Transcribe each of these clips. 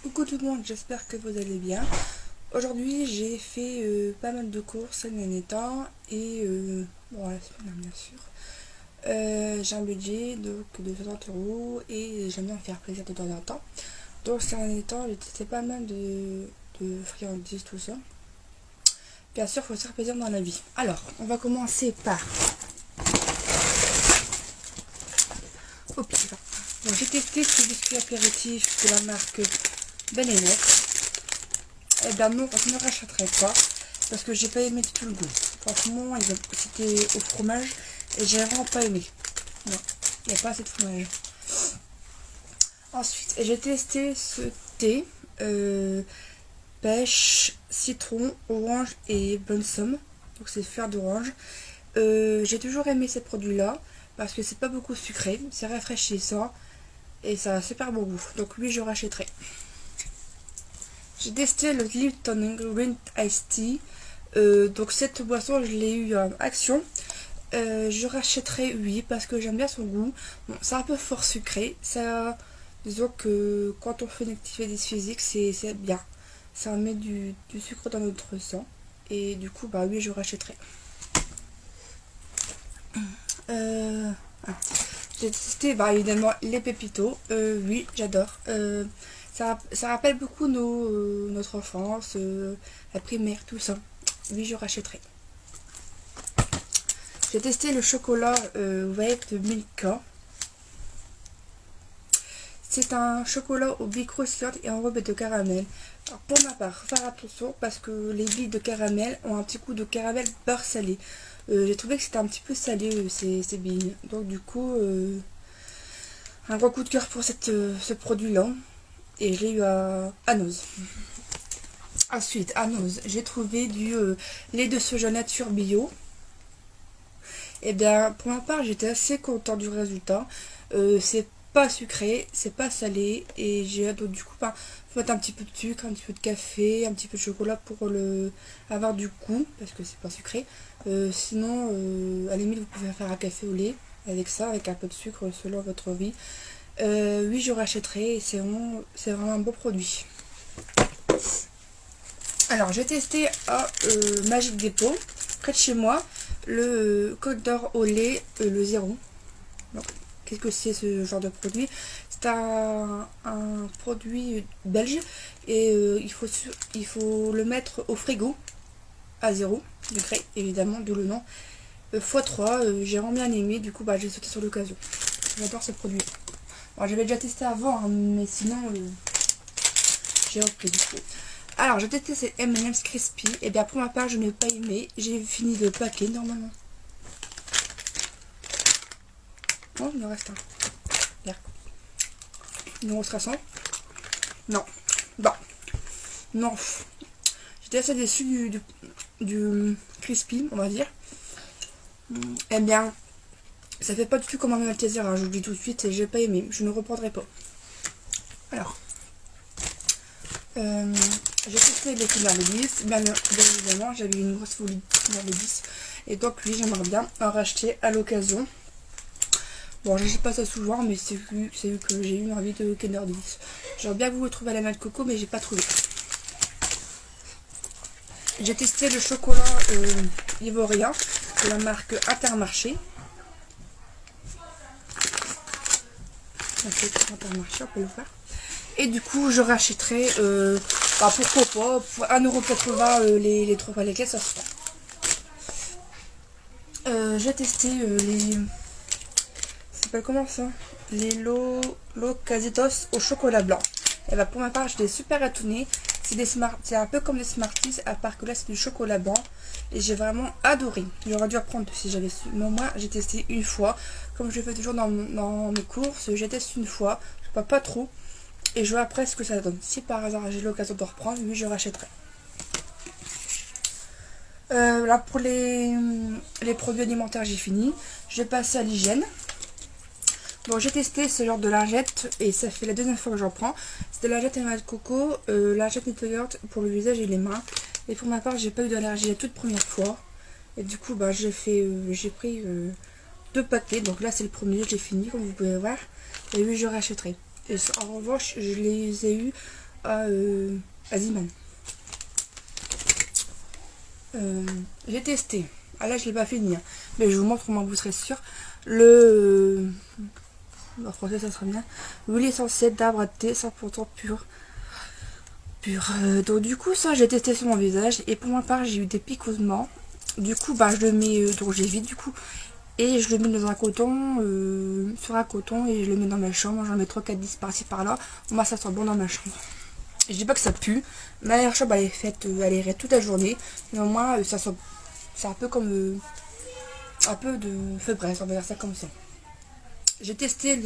Coucou tout le monde, j'espère que vous allez bien. Aujourd'hui j'ai fait pas mal de courses ces derniers temps et bon, la semaine bien sûr. J'ai un budget donc de 60 € et j'aime bien me faire plaisir de temps en temps. Donc ces derniers temps j'ai testé pas mal de friandises, tout ça. Bien sûr, il faut se faire plaisir dans la vie. Alors, on va commencer par... Bon, j'ai testé ce biscuit apéritif de la marque Ben & Et bien non, je ne rachèterai pas parce que j'ai pas aimé du tout le goût. Franchement, c'était au fromage et j'ai vraiment pas aimé. Non, il n'y a pas assez de fromage. Ensuite, j'ai testé ce thé pêche, citron, orange et blossom. Donc c'est fleur d'orange. J'ai toujours aimé ces produits-là parce que c'est pas beaucoup sucré, c'est rafraîchissant et ça a un super bon goût. Donc lui, je rachèterai. J'ai testé le Lipton Green Iced Tea. Donc cette boisson, je l'ai eu en action. Je rachèterai, oui, parce que j'aime bien son goût. Bon, c'est un peu fort sucré. Ça, disons que quand on fait une activité physique, c'est bien. Ça met du sucre dans notre sang. Et du coup, bah oui, je rachèterai. J'ai testé, bah évidemment, les pépitos. Oui, j'adore. Ça rappelle beaucoup notre enfance, la primaire, tout ça. Oui, je rachèterai. J'ai testé le chocolat Wave de Milka. C'est un chocolat au billes croustillantes et enrobé de caramel. Alors pour ma part, faire attention parce que les billes de caramel ont un petit coup de caramel beurre salé. J'ai trouvé que c'était un petit peu salé ces billes. Donc du coup, un gros coup de cœur pour ce produit-là. Et je l'ai eu à Noz. Ensuite, à Noz, j'ai trouvé du lait de soja nature bio. Et bien, pour ma part, j'étais assez content du résultat. C'est pas sucré, c'est pas salé. Et j'ai donc du coup, faut mettre un petit peu de sucre, un petit peu de café, un petit peu de chocolat pour avoir du goût, parce que c'est pas sucré. Sinon, à la limite, vous pouvez faire un café au lait avec ça, avec un peu de sucre selon votre vie. Oui, je rachèterai et c'est vraiment un bon produit. Alors, j'ai testé à Magic Depot, près de chez moi, le Côte d'Or au lait, le zéro. Qu'est-ce que c'est ce genre de produit? C'est un produit belge et il faut le mettre au frigo à 0 degré, évidemment, d'où le nom. x3, j'ai vraiment bien aimé, du coup bah, j'ai sauté sur l'occasion. J'adore ce produit. J'avais déjà testé avant, hein, mais sinon j'ai repris du coup. Alors j'ai testé ces M&M's Crispy. Et bien pour ma part je n'ai pas aimé. J'ai fini le paquet normalement. Oh, il me reste un. Merde. Il me reste 100. Non. Bon. Non. J'étais assez déçue du Crispy, on va dire. Eh bien, ça fait pas du tout comme un Malteser, hein, je vous le dis tout de suite, et j'ai pas aimé, je ne reprendrai pas. Alors, j'ai testé les Kinder de 10, bien évidemment, j'avais une grosse folie de Kinder de 10, et donc oui, j'aimerais bien en racheter à l'occasion. Bon, je sais pas ça souvent, mais c'est vu que j'ai eu une envie de Kinder de 10. J'aurais bien voulu trouver à la noix de coco, mais j'ai pas trouvé. J'ai testé le chocolat ivoirien de la marque Intermarché. Intermarché, on peut le faire. Et du coup, je rachèterai, pourquoi pas, pour 1,80 € les 3 palettes, ça se fait. J'ai testé les... Ça s'appelle comment ça? Les Locasitos au chocolat blanc. Et bah pour ma part, j'étais super étonnée. C'est un peu comme des Smarties, à part que là c'est du chocolat blanc. Et j'ai vraiment adoré. J'aurais dû reprendre si j'avais su. Mais moi, j'ai testé une fois. Comme je fais toujours dans mes courses, j'ai testé une fois. Je pas trop. Et je vois après ce que ça donne. Si par hasard j'ai l'occasion de reprendre, oui, je rachèterai. Là pour les produits alimentaires, j'ai fini. Je vais passer à l'hygiène. Bon, j'ai testé ce genre de lingette et ça fait la deuxième fois que j'en prends. C'était la lingette à noix de coco, lingette nettoyante pour le visage et les mains. Et pour ma part, j'ai pas eu d'allergie la toute première fois. Et du coup, bah, j'ai pris 2 paquets. Donc là, c'est le premier, j'ai fini, comme vous pouvez voir. Et oui, je rachèterai. Et en revanche, je les ai eu à Zeeman. J'ai testé. Ah là je l'ai pas fini, hein. Mais je vous montre comment vous serez sûr. Le en français ça sera bien. L'huile essentielle d'arbre à thé 100% pur. Donc du coup ça j'ai testé sur mon visage et pour ma part j'ai eu des picotements. Du coup bah je le mets, donc j'évite du coup. Et je le mets dans un coton, sur un coton et je le mets dans ma chambre. J'en mets 3-4 10 par-ci par-là. Moi ça sent bon dans ma chambre. Je dis pas que ça pue. Ma chambre elle est faite, elle est raide toute la journée. Mais au moins ça sent, c'est un peu comme un peu de feu braise, on va dire ça comme ça. J'ai testé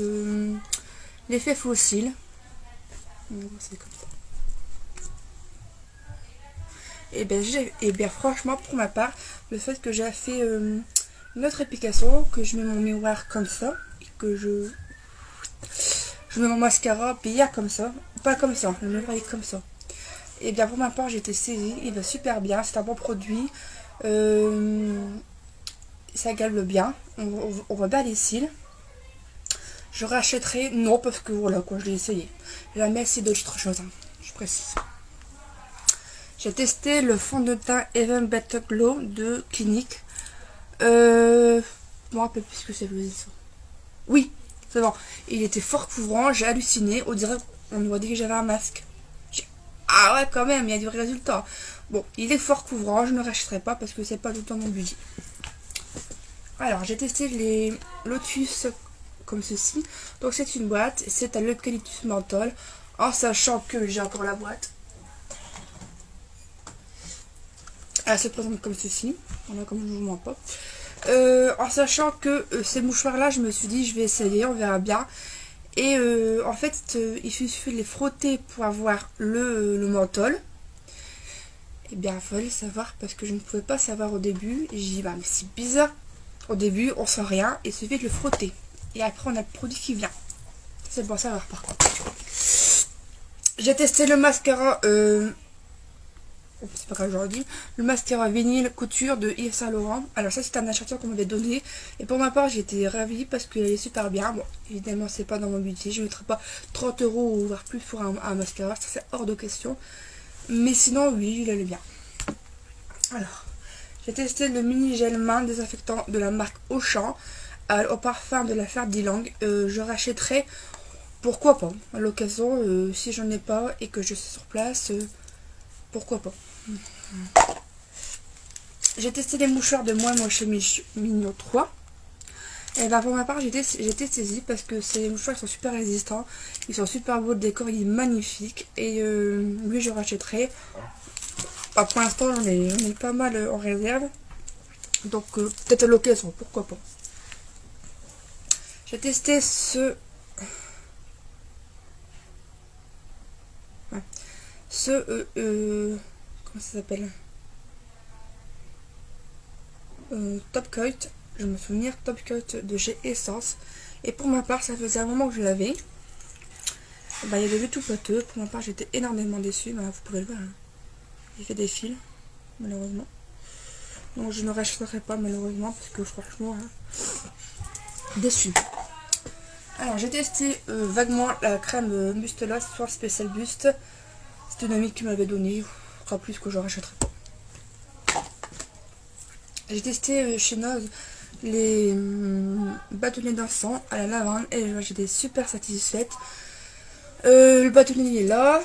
l'effet fossile. C'est comme ça. Et bien franchement pour ma part, le fait que j'ai fait une autre application, que je mets mon miroir comme ça, et que je mets mon mascara bien comme ça, pas comme ça, le miroir est comme ça. Et bien pour ma part j'ai été saisie, il va super bien, c'est un bon produit, ça galbe bien, on voit bien les cils. Je rachèterai, non parce que voilà quoi, je l'ai essayé. Jamais c'est d'autres choses, hein, je précise. J'ai testé le fond de teint Even Better Glow de Clinique. Je me rappelle plus ce que c'est le ça. Oui, c'est bon. Il était fort couvrant, j'ai halluciné. On dirait qu'on aurait dit que j'avais un masque. Ah ouais, quand même, il y a du résultat. Bon, il est fort couvrant, je ne rachèterai pas parce que c'est pas tout le temps mon budget. Alors, j'ai testé les Lotus comme ceci. Donc, c'est une boîte, c'est à l'eucalyptus menthol. En sachant que j'ai encore la boîte. Elle se présente comme ceci. Voilà, comme je vous mens pas. En sachant que ces mouchoirs là je me suis dit je vais essayer, on verra bien. Et en fait il suffit de les frotter pour avoir le menthol. Et bien il fallait savoir parce que je ne pouvais pas savoir au début. Et j'ai dit bah mais c'est bizarre, au début on sent rien, il suffit de le frotter et après on a le produit qui vient. C'est bon à savoir par contre. J'ai testé le mascara c'est pas grave, j'aurais dit. Le mascara vinyle couture de Yves Saint Laurent. Alors ça c'est un échantillon qu'on m'avait donné. Et pour ma part j'ai été ravie parce qu'il est super bien. Bon évidemment c'est pas dans mon budget. Je ne mettrai pas 30 € ou voire plus pour un mascara. Ça c'est hors de question. Mais sinon oui il est bien. Alors j'ai testé le mini gel main désinfectant de la marque Auchan. Au parfum de la Ferdilang. Je rachèterai. Pourquoi pas. À l'occasion si j'en ai pas et que je suis sur place. Pourquoi pas. J'ai testé les mouchoirs de Moi chez Mignon 3. Et ben pour ma part j'ai été saisie parce que ces mouchoirs sont super résistants. Ils sont super beaux, le décor il est magnifique. Et lui je rachèterai. Bah, pour l'instant j'en ai pas mal en réserve. Donc peut-être à l'occasion, pourquoi pas. J'ai testé ce... comment ça s'appelle, Top Coat, je me souviens, Top Coat de chez Essence. Et pour ma part ça faisait un moment que je l'avais. Bah, il y avait du tout pâteux. Pour ma part j'étais énormément déçue. Bah, vous pouvez le voir, hein. Il fait des fils malheureusement. Donc je ne rachèterai pas malheureusement parce que franchement déçue. Alors j'ai testé vaguement la crème Buste Loss Soir Spécial Buste. C'est une amie qui m'avait donné. Pas plus que je rachèterai pas. J'ai testé chez Noz les bâtonnets d'encens à la lavande et j'étais super satisfaite. Le bâtonnet il est là.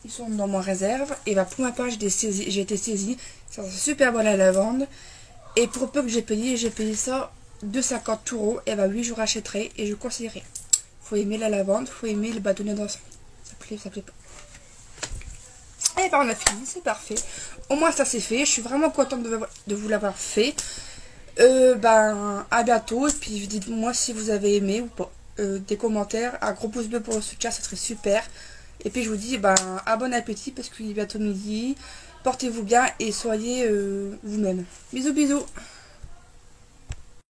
Ils sont dans ma réserve. Et bah pour ma part j'ai été saisie. Ça sent super bon à la lavande. Et pour peu que j'ai payé ça 2,50 €. Et bah oui je rachèterai et je conseillerais. Faut aimer la lavande, faut aimer le bâtonnet d'encens. Ça plaît pas. Et ben on a fini, c'est parfait. Au moins ça c'est fait. Je suis vraiment contente de vous l'avoir fait. Ben à bientôt. Et puis dites-moi si vous avez aimé ou pas. Des commentaires. Un gros pouce bleu pour le soutien, ça serait super. Et puis je vous dis ben à bon appétit parce qu'il est bientôt midi. Portez-vous bien et soyez vous-même. Bisous bisous.